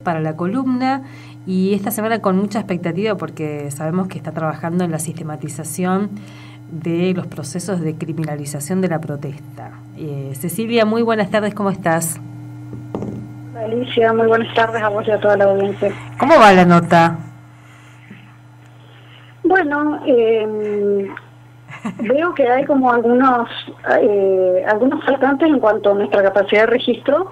para la columna y esta semana con mucha expectativa porque sabemos que está trabajando en la sistematización de los procesos de criminalización de la protesta. Cecilia, muy buenas tardes, ¿cómo estás? Alicia, muy buenas tardes a vos y a toda la audiencia. ¿Cómo va la nota? Bueno, veo que hay como algunos faltantes en cuanto a nuestra capacidad de registro,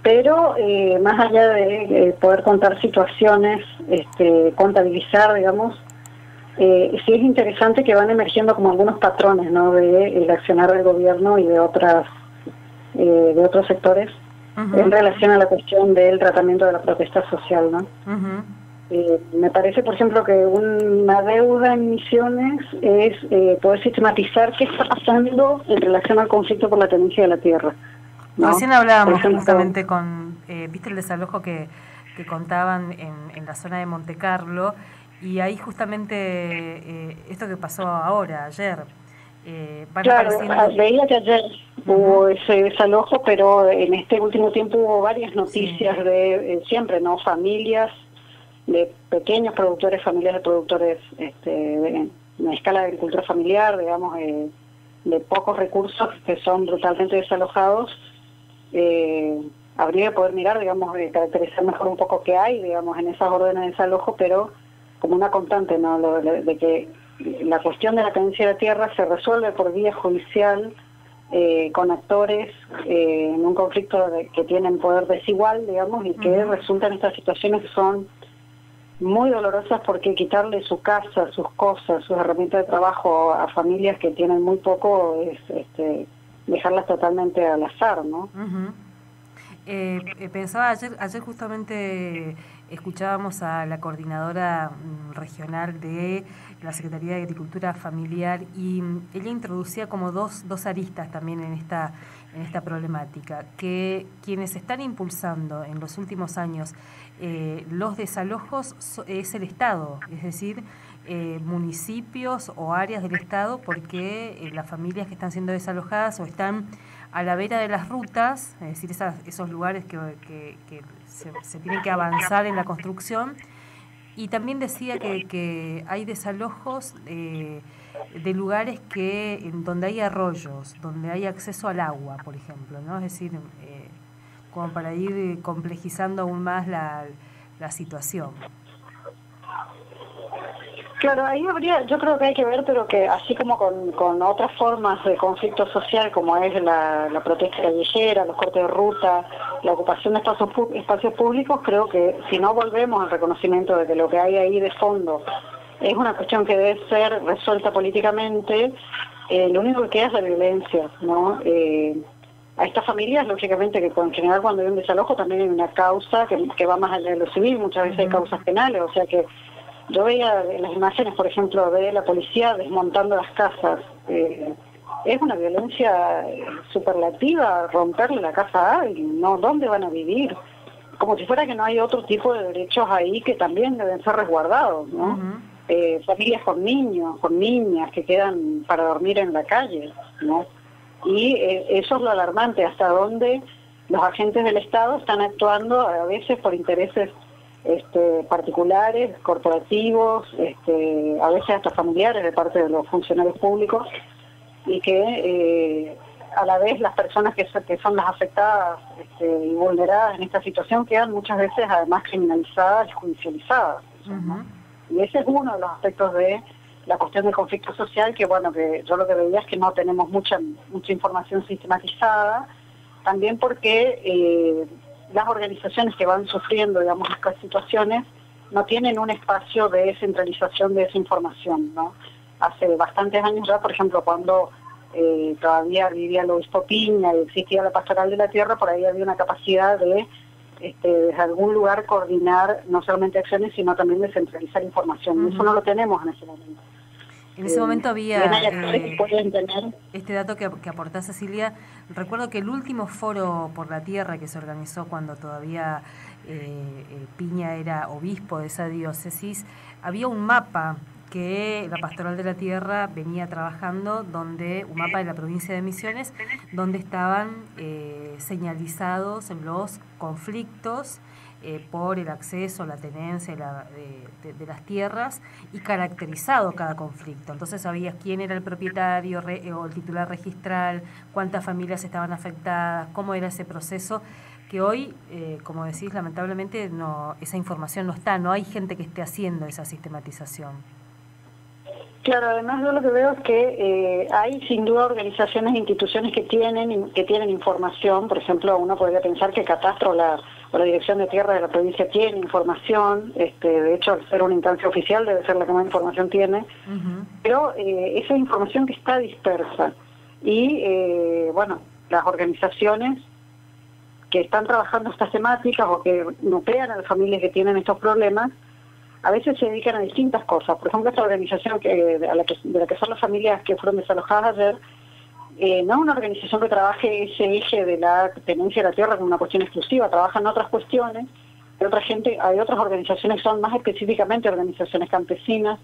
pero más allá de poder contar situaciones, contabilizar, digamos, sí es interesante que van emergiendo como algunos patrones, ¿no?, de el accionar del gobierno y de otros sectores en relación a la cuestión del tratamiento de la protesta social, ¿no? Me parece, por ejemplo, que una deuda en Misiones es poder sistematizar qué está pasando en relación al conflicto por la tenencia de la tierra, ¿no? Recién hablábamos justamente con, viste el desalojo que contaban en la zona de Monte Carlo, y ahí justamente esto que pasó ahora, ayer. Claro, veía que ayer hubo ese desalojo, pero en este último tiempo hubo varias noticias de siempre, ¿no?, familias de pequeños productores, familias de productores de una escala de agricultura familiar, digamos, de pocos recursos que son brutalmente desalojados. Habría que poder mirar, digamos, caracterizar mejor un poco qué hay, digamos, en esas órdenes de desalojo, pero como una constante, ¿no?, de que la cuestión de la tenencia de la tierra se resuelve por vía judicial, con actores en un conflicto que tienen poder desigual, digamos, y que resultan estas situaciones que son muy dolorosas, porque quitarle su casa, sus cosas, sus herramientas de trabajo a familias que tienen muy poco es dejarlas totalmente al azar, ¿no? Pensaba ayer justamente escuchábamos a la coordinadora regional de la Secretaría de Agricultura Familiar y ella introducía como dos aristas también en esta problemática, que quienes están impulsando en los últimos años los desalojos es el Estado, es decir, municipios o áreas del Estado, porque las familias que están siendo desalojadas o están a la vera de las rutas, es decir, esos lugares que se tienen que avanzar en la construcción. Y también decía que hay desalojos de lugares en donde hay arroyos, donde hay acceso al agua, por ejemplo, ¿no? Es decir, como para ir complejizando aún más la situación. Claro, ahí yo creo que hay que ver, pero que así como con otras formas de conflicto social, como es la protesta callejera, los cortes de ruta, la ocupación de espacios públicos, creo que si no volvemos al reconocimiento de que lo que hay ahí de fondo es una cuestión que debe ser resuelta políticamente, lo único que queda es la violencia, ¿no? A estas familias, lógicamente, que en general cuando hay un desalojo también hay una causa que va más allá de lo civil, muchas veces hay causas penales, o sea que yo veía las imágenes, por ejemplo, de la policía desmontando las casas. Es una violencia superlativa romperle la casa a alguien, ¿no? ¿Dónde van a vivir? Como si fuera que no hay otro tipo de derechos ahí que también deben ser resguardados, ¿no? Familias con niños, con niñas que quedan para dormir en la calle, ¿no? Y eso es lo alarmante, hasta dónde los agentes del Estado están actuando a veces por intereses particulares, corporativos, a veces hasta familiares de parte de los funcionarios públicos, y que a la vez las personas que son las afectadas y vulneradas en esta situación quedan muchas veces además criminalizadas y judicializadas, ¿no? Y ese es uno de los aspectos de la cuestión del conflicto social, que bueno, que yo lo que veía es que no tenemos mucha información sistematizada, también porque las organizaciones que van sufriendo, digamos, estas situaciones no tienen un espacio de centralización de esa información, ¿no? Hace bastantes años ya, por ejemplo, cuando todavía vivía el obispo Piña y existía la Pastoral de la Tierra, por ahí había una capacidad de desde algún lugar coordinar no solamente acciones, sino también de centralizar información. Eso no lo tenemos en ese momento. En ese momento había este dato que aportás, Cecilia. Recuerdo que el último foro por la tierra que se organizó cuando todavía Piña era obispo de esa diócesis, había un mapa que la Pastoral de la Tierra venía trabajando, un mapa de la provincia de Misiones, donde estaban señalizados los conflictos por el acceso, la tenencia de las tierras y caracterizado cada conflicto. Entonces sabías quién era el propietario o el titular registral, cuántas familias estaban afectadas, cómo era ese proceso, que hoy, como decís, lamentablemente esa información no está, no hay gente que esté haciendo esa sistematización. Claro, además yo lo que veo es que hay sin duda organizaciones e instituciones que tienen información. Por ejemplo, uno podría pensar que Catastro o la Dirección de Tierra de la provincia tiene información, de hecho al ser una instancia oficial debe ser la que más información tiene, pero esa información que está dispersa y las organizaciones que están trabajando estas temáticas o que nuclean a las familias que tienen estos problemas, a veces se dedican a distintas cosas. Por ejemplo, esta organización de la que son las familias que fueron desalojadas ayer, no es una organización que trabaje ese eje de la tenencia de la tierra como una cuestión exclusiva, trabajan otras cuestiones. Hay otras organizaciones que son más específicamente organizaciones campesinas.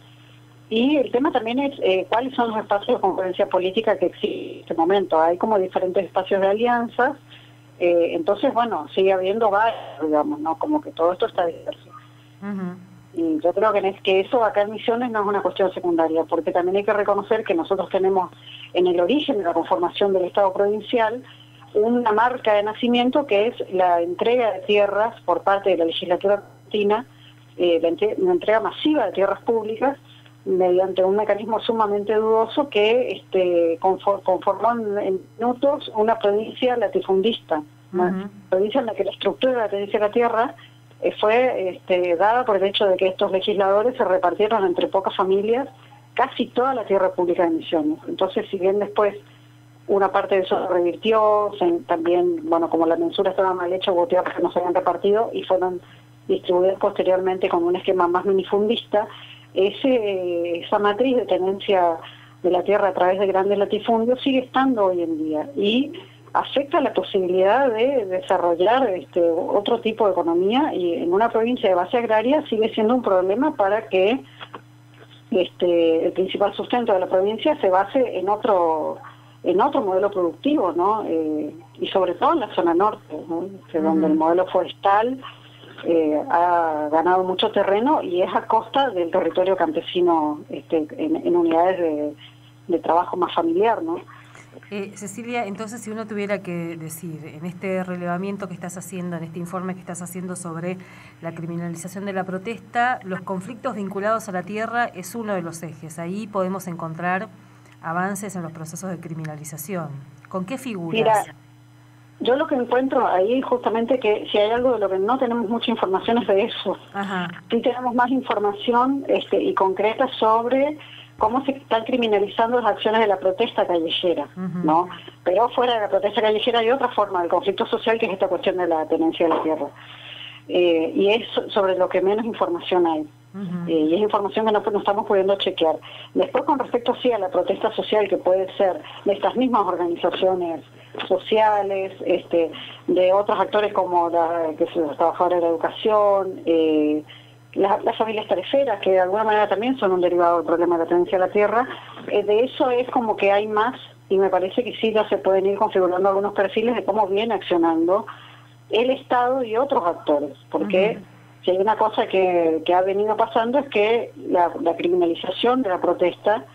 Y el tema también es cuáles son los espacios de concurrencia política que existen en este momento. Hay como diferentes espacios de alianzas, entonces, sigue habiendo varios, digamos, ¿no? Como que todo esto está disperso. Y yo creo que eso acá en Misiones no es una cuestión secundaria, porque también hay que reconocer que nosotros tenemos en el origen de la conformación del Estado provincial una marca de nacimiento que es la entrega de tierras por parte de la legislatura argentina, una entrega masiva de tierras públicas mediante un mecanismo sumamente dudoso que conformó en minutos una provincia latifundista, una provincia en la que la estructura de la tenencia de la tierra fue dada por el hecho de que estos legisladores se repartieron entre pocas familias casi toda la tierra pública de Misiones. Entonces, si bien después una parte de eso se revirtió, también, como la mensura estaba mal hecha, hubo tierras que no se habían repartido y fueron distribuidas posteriormente con un esquema más minifundista, esa matriz de tenencia de la tierra a través de grandes latifundios sigue estando hoy en día y afecta la posibilidad de desarrollar otro tipo de economía, y en una provincia de base agraria sigue siendo un problema para que el principal sustento de la provincia se base en otro modelo productivo, ¿no? Y sobre todo en la zona norte, ¿no? Donde el modelo forestal ha ganado mucho terreno y es a costa del territorio campesino en unidades de trabajo más familiar, ¿no? Cecilia, entonces si uno tuviera que decir, en este relevamiento que estás haciendo, en este informe que estás haciendo sobre la criminalización de la protesta, los conflictos vinculados a la tierra es uno de los ejes. Ahí podemos encontrar avances en los procesos de criminalización. ¿Con qué figuras? Mira, yo lo que encuentro ahí justamente que si hay algo de lo que no tenemos mucha información es de eso. Sí tenemos más información y concreta sobre cómo se están criminalizando las acciones de la protesta callejera, ¿no? Pero fuera de la protesta callejera hay otra forma del conflicto social que es esta cuestión de la tenencia de la tierra. Y es sobre lo que menos información hay. Y es información que no estamos pudiendo chequear. Después, con respecto sí a la protesta social, que puede ser de estas mismas organizaciones sociales, de otros actores como los trabajadores de la educación, las familias tareferas, que de alguna manera también son un derivado del problema de la tenencia de la tierra, de eso es como que hay más, y me parece que sí ya se pueden ir configurando algunos perfiles de cómo viene accionando el Estado y otros actores, porque si hay una cosa que ha venido pasando es que la criminalización de la protesta,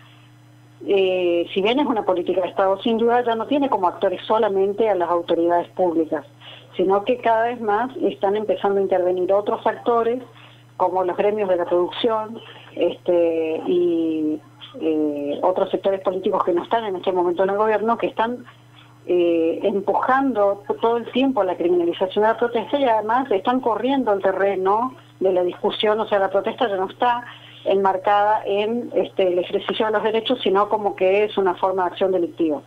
si bien es una política de Estado, sin duda ya no tiene como actores solamente a las autoridades públicas, sino que cada vez más están empezando a intervenir otros actores, como los gremios de la producción y otros sectores políticos que no están en este momento en el gobierno, que están empujando todo el tiempo la criminalización de la protesta y además están corriendo el terreno de la discusión. O sea, la protesta ya no está enmarcada en el ejercicio de los derechos, sino como que es una forma de acción delictiva.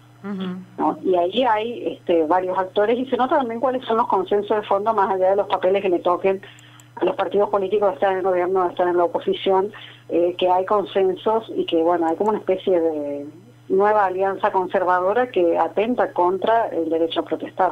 ¿No? Y ahí hay varios actores y se nota también cuáles son los consensos de fondo más allá de los papeles que le toquen a los partidos políticos que están en el gobierno, están en la oposición, que hay consensos y que hay como una especie de nueva alianza conservadora que atenta contra el derecho a protestar.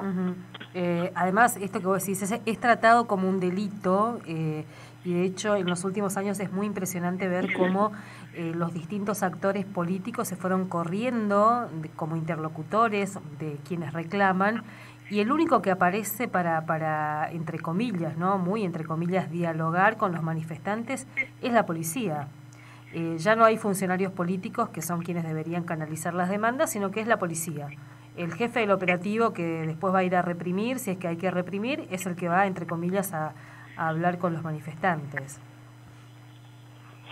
Además, esto que vos decís es tratado como un delito y de hecho en los últimos años es muy impresionante ver cómo los distintos actores políticos se fueron corriendo como interlocutores de quienes reclaman Y el único que aparece para entre comillas, ¿no? Muy entre comillas, dialogar con los manifestantes es la policía. Ya no hay funcionarios políticos que son quienes deberían canalizar las demandas, sino que es la policía. El jefe del operativo que después va a ir a reprimir, si es que hay que reprimir, es el que va, entre comillas, a hablar con los manifestantes.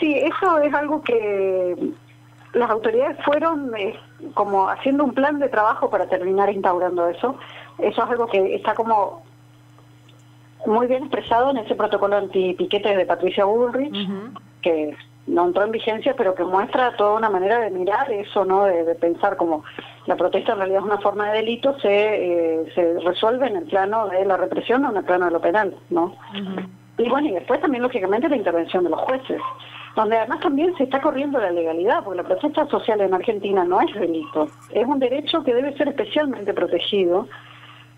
Sí, eso es algo que las autoridades fueron como haciendo un plan de trabajo para terminar instaurando eso. Eso es algo que está como muy bien expresado en ese protocolo antipiquete de Patricia Bullrich, que no entró en vigencia, pero que muestra toda una manera de mirar eso, ¿no? De pensar como la protesta en realidad es una forma de delito, se resuelve en el plano de la represión o en el plano de lo penal, ¿no? Y bueno, y después también lógicamente la intervención de los jueces, donde además también se está corriendo la legalidad, porque la protesta social en Argentina no es delito, es un derecho que debe ser especialmente protegido,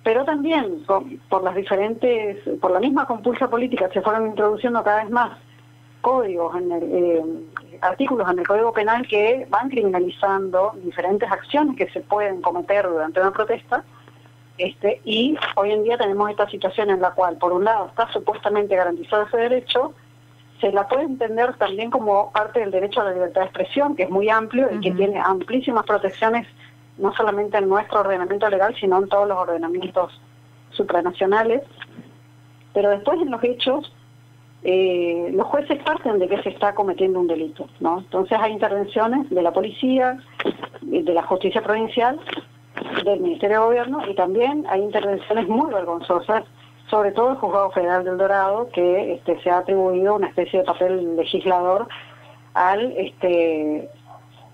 pero también por la misma compulsa política se fueron introduciendo cada vez más códigos, artículos en el Código Penal que van criminalizando diferentes acciones que se pueden cometer durante una protesta, y hoy en día tenemos esta situación en la cual, por un lado, está supuestamente garantizado ese derecho, se la puede entender también como parte del derecho a la libertad de expresión, que es muy amplio y que tiene amplísimas protecciones, no solamente en nuestro ordenamiento legal, sino en todos los ordenamientos supranacionales. Pero después, en los hechos, los jueces parten de que se está cometiendo un delito, ¿no? Entonces hay intervenciones de la policía, de la justicia provincial, del Ministerio de Gobierno, y también hay intervenciones muy vergonzosas, sobre todo el Juzgado Federal del Dorado, que se ha atribuido una especie de papel legislador al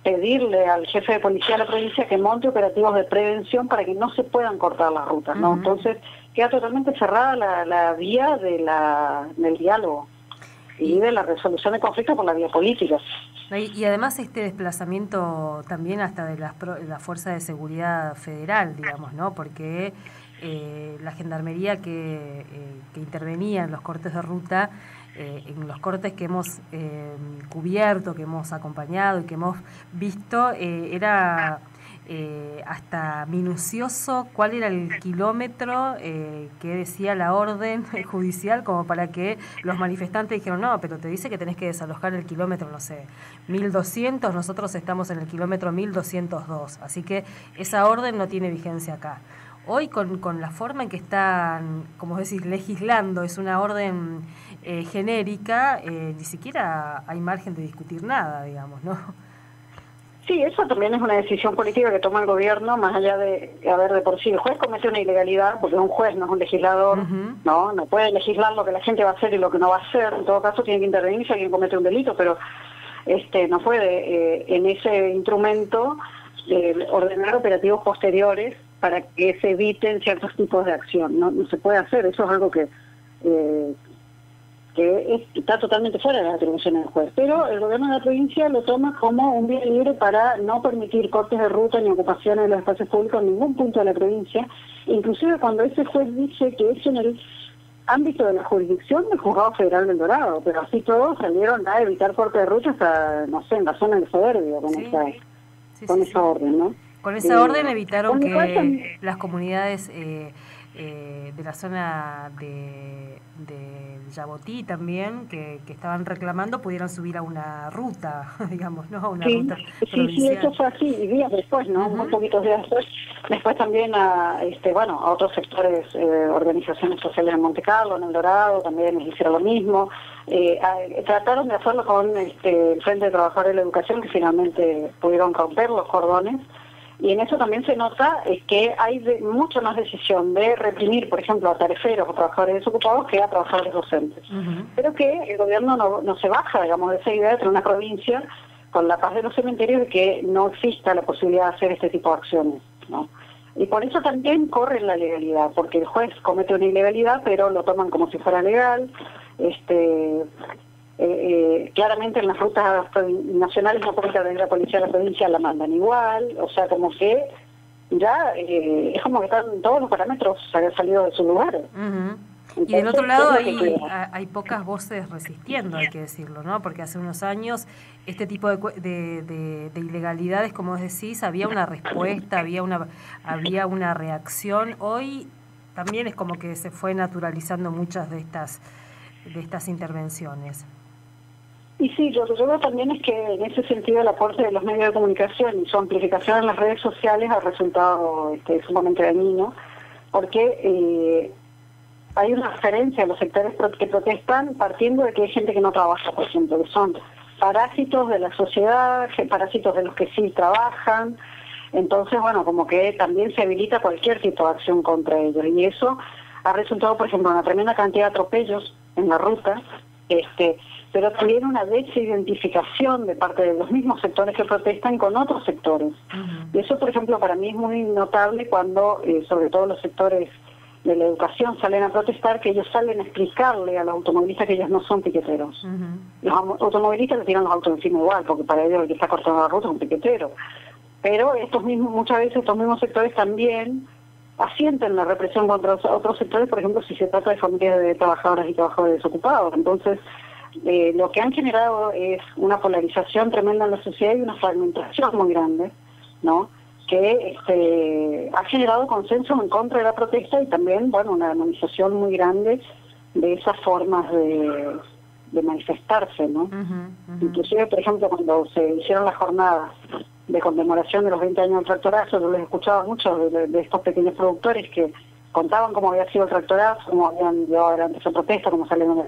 pedirle al jefe de policía de la provincia que monte operativos de prevención para que no se puedan cortar las rutas, ¿no? Entonces queda totalmente cerrada la vía del diálogo y de la resolución de conflictos por la vía política. Y además este desplazamiento también hasta de la Fuerza de Seguridad Federal, digamos, ¿no? Porque la gendarmería que intervenía en los cortes de ruta, en los cortes que hemos cubierto, que hemos acompañado y que hemos visto, era hasta minucioso cuál era el kilómetro que decía la orden judicial, como para que los manifestantes dijeron, no, pero te dice que tenés que desalojar el kilómetro, no sé, 1200, nosotros estamos en el kilómetro 1202, así que esa orden no tiene vigencia acá. Hoy con la forma en que están, como decís, legislando, es una orden genérica, ni siquiera hay margen de discutir nada, digamos, ¿no? Sí, eso también es una decisión política que toma el gobierno, más allá de, a ver, de por sí el juez comete una ilegalidad, porque un juez no es un legislador, no puede legislar lo que la gente va a hacer y lo que no va a hacer, en todo caso tiene que intervenir si alguien comete un delito, pero no puede en ese instrumento ordenar operativos posteriores para que se eviten ciertos tipos de acción, no se puede hacer, eso es algo que está totalmente fuera de las atribuciones del juez, pero el gobierno de la provincia lo toma como un vía libre para no permitir cortes de ruta ni ocupaciones de los espacios públicos en ningún punto de la provincia, inclusive cuando ese juez dice que es en el ámbito de la jurisdicción del Juzgado Federal del Dorado, pero así todos salieron a evitar cortes de ruta hasta, no sé, en la zona del Soberbio con esa orden, ¿no? Con esa orden evitaron que las comunidades de la zona de Yabotí también, que estaban reclamando, pudieran subir a una ruta, digamos, ¿no? Una ruta provincial. Sí, eso fue así, y días después, ¿no? Unos poquitos días después también a otros sectores, organizaciones sociales en Monte Carlo, en El Dorado, también hicieron lo mismo. Trataron de hacerlo con el Frente de Trabajadores de la Educación, que finalmente pudieron romper los cordones. Y en eso también se nota que hay mucha más decisión de reprimir, por ejemplo, a tareferos o trabajadores desocupados que a trabajadores docentes. Pero que el gobierno no se baja, digamos, de esa idea de tener una provincia con la paz de los cementerios y que no exista la posibilidad de hacer este tipo de acciones, ¿no? Y por eso también corre la legalidad, porque el juez comete una ilegalidad, pero lo toman como si fuera legal. Claramente en las rutas nacionales no puede intervenir la policía de la provincia, la mandan igual, o sea, como que ya es como que están todos los parámetros salido de su lugar. Y del otro lado hay pocas voces resistiendo, hay que decirlo, ¿no? Porque hace unos años este tipo de ilegalidades, como decís, había una respuesta, había una reacción. Hoy también es como que se fue naturalizando muchas de estas intervenciones. Y sí, lo que yo veo también es que en ese sentido el aporte de los medios de comunicación y su amplificación en las redes sociales ha resultado sumamente dañino, porque hay una referencia a los sectores que protestan partiendo de que hay gente que no trabaja, por ejemplo, que son parásitos de la sociedad, parásitos de los que sí trabajan. Entonces, bueno, como que también se habilita cualquier tipo de acción contra ellos. Y eso ha resultado, por ejemplo, una tremenda cantidad de atropellos en la ruta, pero también una desidentificación de parte de los mismos sectores que protestan con otros sectores. Y eso, por ejemplo, para mí es muy notable cuando, sobre todo los sectores de la educación salen a protestar, que ellos salen a explicarle a los automovilistas que ellos no son piqueteros. Los automovilistas le tiran los autos encima igual, porque para ellos el que está cortando la ruta es un piquetero. Pero muchas veces estos mismos sectores también asienten la represión contra otros sectores, por ejemplo, si se trata de familias de trabajadoras y trabajadores desocupados. Entonces, lo que han generado es una polarización tremenda en la sociedad y una fragmentación muy grande, ¿no? Que ha generado consenso en contra de la protesta y también, bueno, una armonización muy grande de esas formas de manifestarse, ¿no? Inclusive, por ejemplo, cuando se hicieron las jornadas de conmemoración de los 20 años del tractorazo, yo les escuchaba mucho de estos pequeños productores que contaban cómo había sido el tractorazo, cómo habían llevado adelante esa protesta, cómo salieron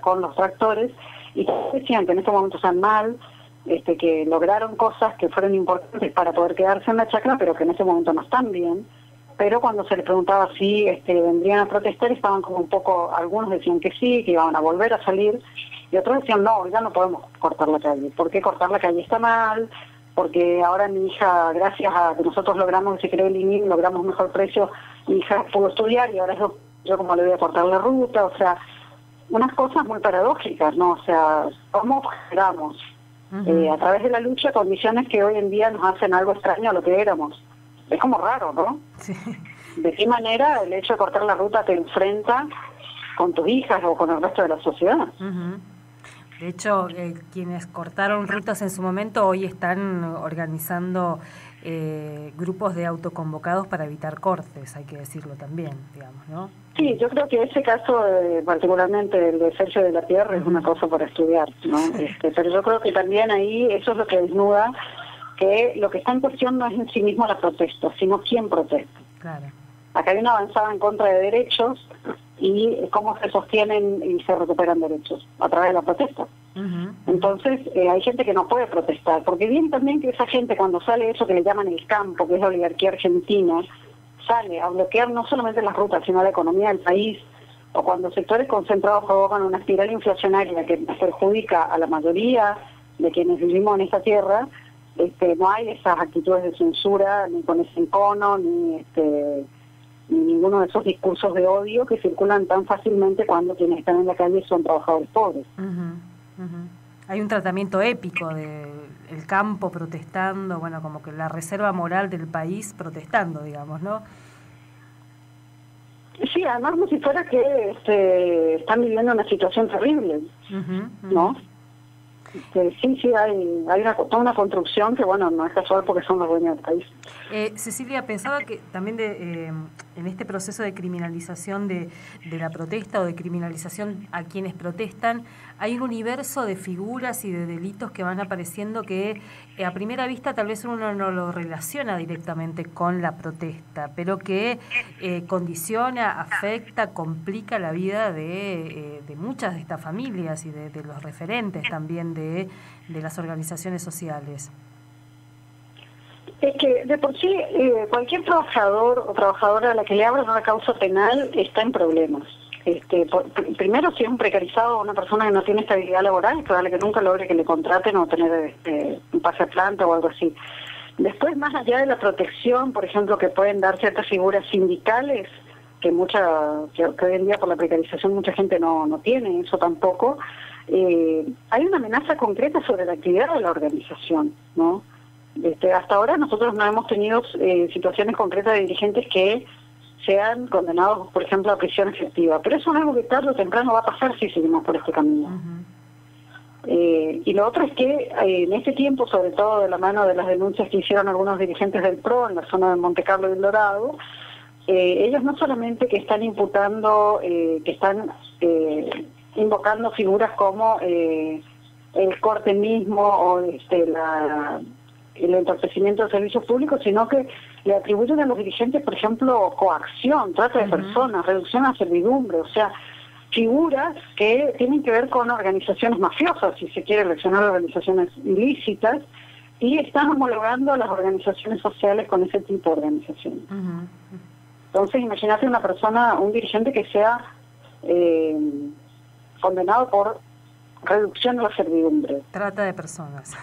con los tractores, y decían que en estos momentos están mal, que lograron cosas que fueron importantes para poder quedarse en la chacra, pero que en ese momento no están bien. Pero cuando se les preguntaba si vendrían a protestar, estaban como un poco, algunos decían que sí, que iban a volver a salir, y otros decían, no, ya no podemos cortar la calle. ¿Por qué cortar la calle está mal? Porque ahora mi hija, gracias a que nosotros logramos que se creó el INIM, logramos mejor precio, mi hija pudo estudiar y ahora yo como le voy a cortar la ruta, o sea, unas cosas muy paradójicas, ¿no? O sea, ¿cómo generamos a través de la lucha condiciones que hoy en día nos hacen algo extraño a lo que éramos? Es como raro, ¿no? Sí. ¿De qué manera el hecho de cortar la ruta te enfrenta con tus hijas o con el resto de la sociedad? De hecho, quienes cortaron rutas en su momento hoy están organizando grupos de autoconvocados para evitar cortes, hay que decirlo también, digamos, ¿no? Sí, yo creo que ese caso, particularmente el de Sergio de la Tierra, es una cosa para estudiar, ¿no? Pero yo creo que también ahí eso es lo que desnuda que lo que está en cuestión no es en sí mismo la protesta, sino quién protesta. Claro. Acá hay una avanzada en contra de derechos y cómo se sostienen y se recuperan derechos a través de la protesta. Entonces hay gente que no puede protestar, porque bien también que esa gente cuando sale eso que le llaman el campo, que es la oligarquía argentina, sale a bloquear no solamente las rutas, sino la economía del país, o cuando sectores concentrados provocan una espiral inflacionaria que perjudica a la mayoría de quienes vivimos en esta tierra, no hay esas actitudes de censura, ni con ese encono, ni ninguno de esos discursos de odio que circulan tan fácilmente cuando quienes están en la calle son trabajadores pobres. Hay un tratamiento épico del campo protestando, bueno, como que la reserva moral del país protestando, digamos, ¿no? Sí, además como si fuera que están viviendo una situación terrible, ¿no? Sí, hay toda una construcción que, bueno, no es casual porque son los dueños del país. Cecilia, pensaba que también en este proceso de criminalización de la protesta o de criminalización a quienes protestan, hay un universo de figuras y de delitos que van apareciendo que a primera vista tal vez uno no lo relaciona directamente con la protesta, pero que condiciona, afecta, complica la vida de muchas de estas familias y de los referentes también de las organizaciones sociales. Es que de por sí cualquier trabajador o trabajadora a la que le abran una causa penal está en problemas. Primero, si es un precarizado, una persona que no tiene estabilidad laboral, es probable que nunca logre que le contraten o tener un pase a planta o algo así. Después, más allá de la protección, por ejemplo, que pueden dar ciertas figuras sindicales, que hoy en día por la precarización mucha gente no tiene eso tampoco, hay una amenaza concreta sobre la actividad de la organización, ¿no? Hasta ahora nosotros no hemos tenido situaciones concretas de dirigentes que sean condenados, por ejemplo, a prisión efectiva. Pero eso es algo que tarde o temprano va a pasar si seguimos por este camino. Y lo otro es que en este tiempo, sobre todo de la mano de las denuncias que hicieron algunos dirigentes del PRO en la zona de Monte Carlo y El Dorado, ellos no solamente que están imputando, que están invocando figuras como el corte mismo o el entorpecimiento de servicios públicos, sino que le atribuyen a los dirigentes, por ejemplo, coacción, trata de personas, reducción a servidumbre, o sea, figuras que tienen que ver con organizaciones mafiosas, si se quiere relacionar organizaciones ilícitas, y están homologando a las organizaciones sociales con ese tipo de organizaciones. Entonces, imagínate una persona, un dirigente que sea condenado por reducción de la servidumbre. Trata de personas.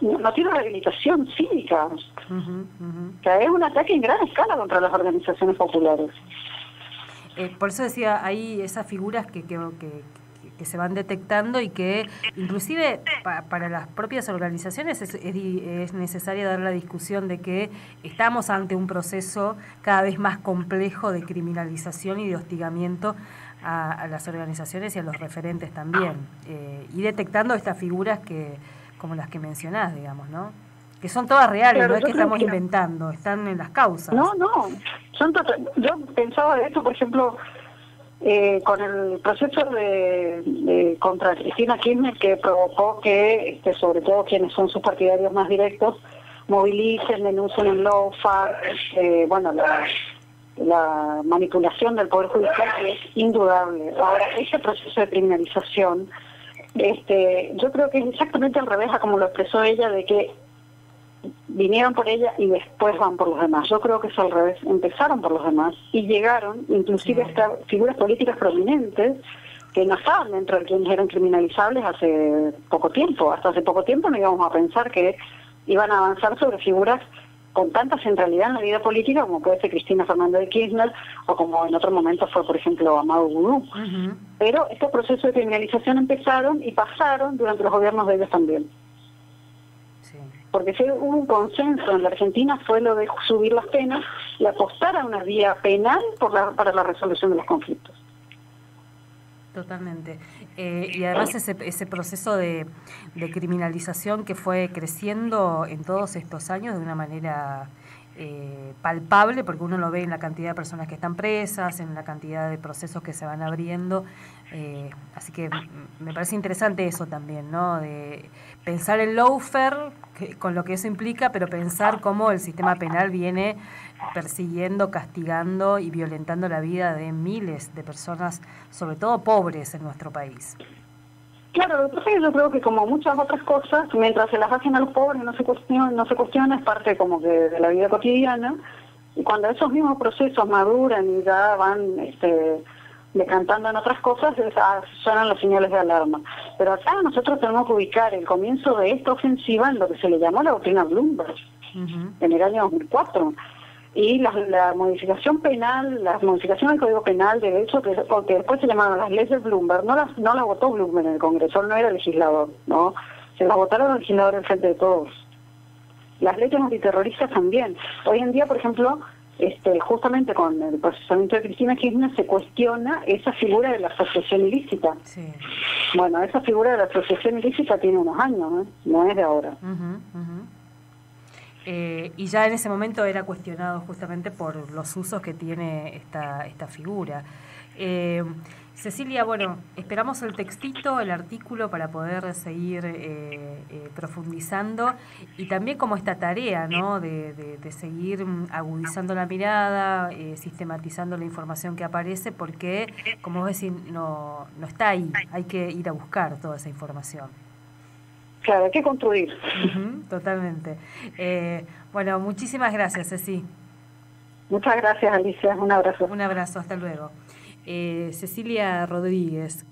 No tiene rehabilitación cívica. O sea, es un ataque en gran escala contra las organizaciones populares. Por eso decía, hay esas figuras que se van detectando y que inclusive para las propias organizaciones es necesaria dar la discusión de que estamos ante un proceso cada vez más complejo de criminalización y de hostigamiento a las organizaciones y a los referentes también, y detectando estas figuras como las que mencionás, digamos, ¿no? Que son todas reales, claro, no es que estamos inventando, están en las causas. No, yo pensaba de esto, por ejemplo, con el proceso de contra Cristina Kirchner, que provocó que, sobre todo quienes son sus partidarios más directos, movilicen, denuncien en lawfare, bueno, la manipulación del Poder Judicial, que es indudable. Ahora, ese proceso de criminalización, yo creo que es exactamente al revés a como lo expresó ella, de que vinieron por ella y después van por los demás. Yo creo que es al revés, empezaron por los demás y llegaron inclusive hasta figuras políticas prominentes que no estaban dentro de quienes eran criminalizables hace poco tiempo. Hasta hace poco tiempo no íbamos a pensar que iban a avanzar sobre figuras con tanta centralidad en la vida política como puede ser Cristina Fernández de Kirchner o como en otro momento fue, por ejemplo, Amado Boudou. Pero estos procesos de criminalización empezaron y pasaron durante los gobiernos de ellos también. Porque si hubo un consenso en la Argentina fue lo de subir las penas y apostar a una vía penal para la resolución de los conflictos. Totalmente. Y además ese proceso de criminalización que fue creciendo en todos estos años de una manera palpable, porque uno lo ve en la cantidad de personas que están presas, en la cantidad de procesos que se van abriendo. Así que me parece interesante eso también, ¿no? De pensar en lawfare, con lo que eso implica, pero pensar cómo el sistema penal viene persiguiendo, castigando y violentando la vida de miles de personas, sobre todo pobres en nuestro país. Claro, entonces yo creo que como muchas otras cosas, mientras se las hacen a los pobres no se cuestiona, es parte como que de la vida cotidiana, y cuando esos mismos procesos maduran y ya van decantando en otras cosas, suenan las señales de alarma. Pero acá nosotros tenemos que ubicar el comienzo de esta ofensiva en lo que se le llamó la doctrina Bloomberg, en el año 2004. Y la modificación penal, la modificación del Código Penal, de hecho, que después se llamaron las leyes Bloomberg, no las votó Bloomberg en el Congreso, él no era legislador, ¿no? Se las votaron los legisladores en frente de todos. Las leyes antiterroristas también. Hoy en día, por ejemplo, justamente con el procesamiento de Cristina Kirchner se cuestiona esa figura de la asociación ilícita. Sí. Bueno, esa figura de la asociación ilícita tiene unos años, no es de ahora. Y ya en ese momento era cuestionado justamente por los usos que tiene esta figura. Cecilia, bueno, esperamos el textito, el artículo para poder seguir profundizando y también como esta tarea, ¿no? de seguir agudizando la mirada, sistematizando la información que aparece, porque, como vos decís, no está ahí, hay que ir a buscar toda esa información. Claro, hay que construir. Totalmente. Bueno, muchísimas gracias, Ceci. Muchas gracias, Alicia. Un abrazo. Un abrazo, hasta luego. Cecilia Rodríguez.